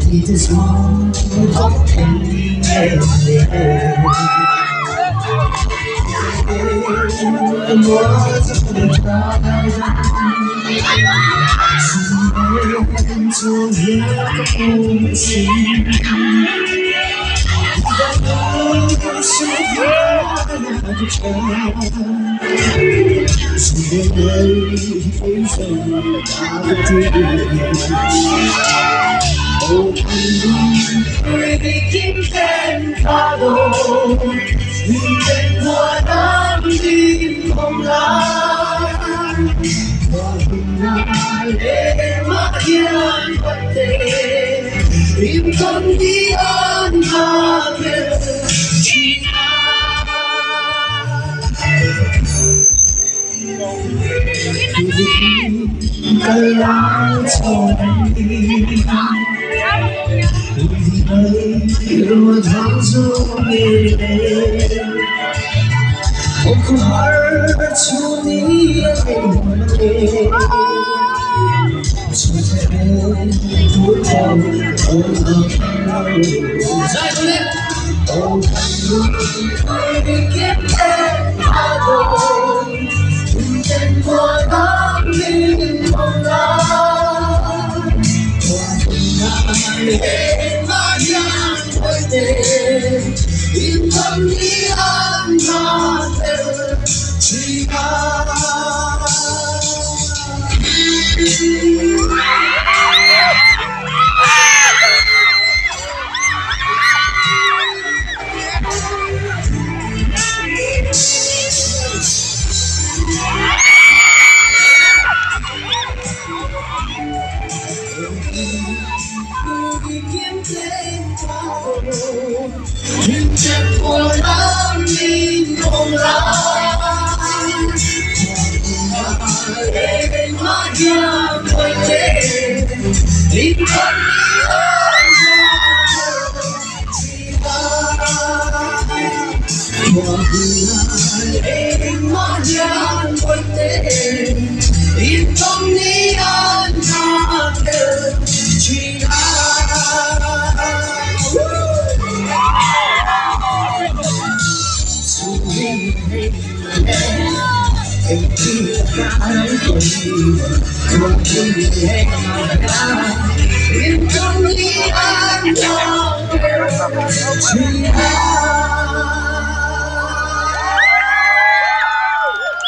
It is one of ending and was of the tribe to hear the home sing. The Lord so high like a child, so the days oh, breaking and follow, even what I'm living from life. From the unmarked the lights on me. Your arms are near. Open heart to me again. So that I will come on the oh, I can follow. And what I'm living for life. My young birthday, in the unmarked tree. It's only I know.